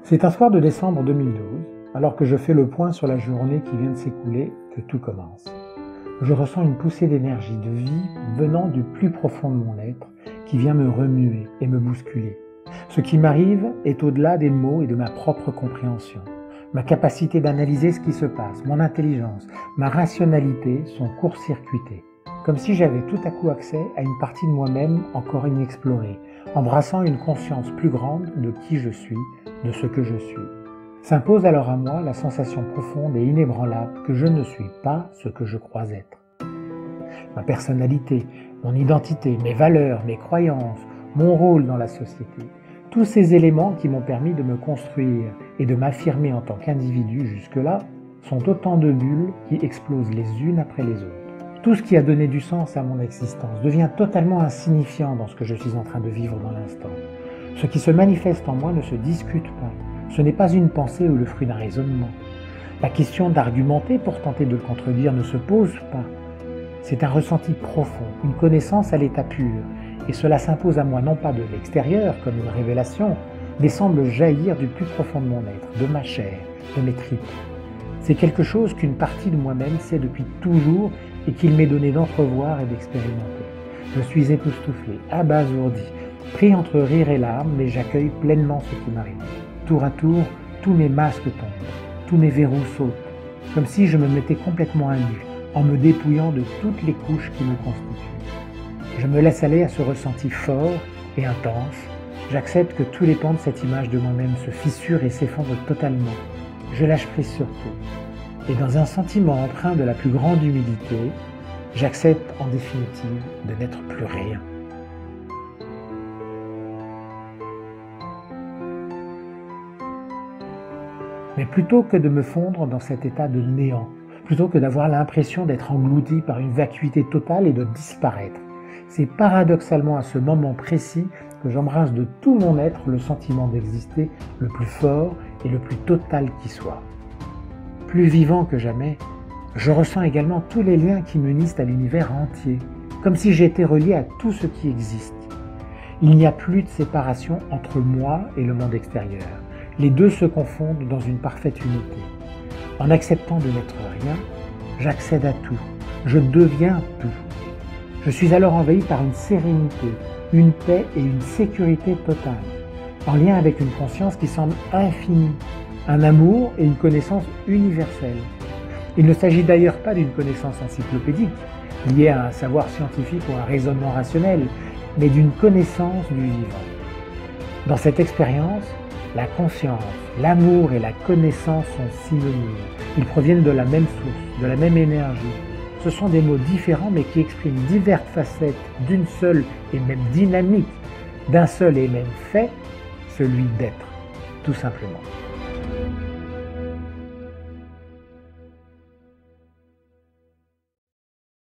C'est un soir de décembre 2012, alors que je fais le point sur la journée qui vient de s'écouler, que tout commence. Je ressens une poussée d'énergie, de vie venant du plus profond de mon être, qui vient me remuer et me bousculer. Ce qui m'arrive est au-delà des mots et de ma propre compréhension. Ma capacité d'analyser ce qui se passe, mon intelligence, ma rationalité sont court-circuitées. Comme si j'avais tout à coup accès à une partie de moi-même encore inexplorée, embrassant une conscience plus grande de qui je suis, de ce que je suis. S'impose alors à moi la sensation profonde et inébranlable que je ne suis pas ce que je crois être. Ma personnalité, mon identité, mes valeurs, mes croyances, mon rôle dans la société, tous ces éléments qui m'ont permis de me construire et de m'affirmer en tant qu'individu jusque-là, sont autant de bulles qui explosent les unes après les autres. Tout ce qui a donné du sens à mon existence devient totalement insignifiant dans ce que je suis en train de vivre dans l'instant. Ce qui se manifeste en moi ne se discute pas. Ce n'est pas une pensée ou le fruit d'un raisonnement. La question d'argumenter pour tenter de le contredire ne se pose pas. C'est un ressenti profond, une connaissance à l'état pur, et cela s'impose à moi non pas de l'extérieur comme une révélation, mais semble jaillir du plus profond de mon être, de ma chair, de mes tripes. C'est quelque chose qu'une partie de moi-même sait depuis toujours et qu'il m'est donné d'entrevoir et d'expérimenter. Je suis époustouflé, abasourdi, pris entre rire et larmes, mais j'accueille pleinement ce qui m'arrive. Tour à tour, tous mes masques tombent, tous mes verrous sautent, comme si je me mettais complètement à nu, en me dépouillant de toutes les couches qui me constituent. Je me laisse aller à ce ressenti fort et intense. J'accepte que tous les pans de cette image de moi-même se fissurent et s'effondrent totalement. Je lâche prise sur tout. Et dans un sentiment empreint de la plus grande humilité, j'accepte en définitive de n'être plus rien. Mais plutôt que de me fondre dans cet état de néant, plutôt que d'avoir l'impression d'être englouti par une vacuité totale et de disparaître, c'est paradoxalement à ce moment précis que j'embrasse de tout mon être le sentiment d'exister le plus fort et le plus total qui soit. Plus vivant que jamais, je ressens également tous les liens qui m'unissent à l'univers entier, comme si j'étais relié à tout ce qui existe. Il n'y a plus de séparation entre moi et le monde extérieur. Les deux se confondent dans une parfaite unité. En acceptant de n'être rien, j'accède à tout, je deviens tout. Je suis alors envahi par une sérénité, une paix et une sécurité totale, en lien avec une conscience qui semble infinie, un amour et une connaissance universelle. Il ne s'agit d'ailleurs pas d'une connaissance encyclopédique, liée à un savoir scientifique ou un raisonnement rationnel, mais d'une connaissance du vivant. Dans cette expérience, la conscience, l'amour et la connaissance sont synonymes. Ils proviennent de la même source, de la même énergie. Ce sont des mots différents mais qui expriment diverses facettes d'une seule et même dynamique, d'un seul et même fait, celui d'être, tout simplement.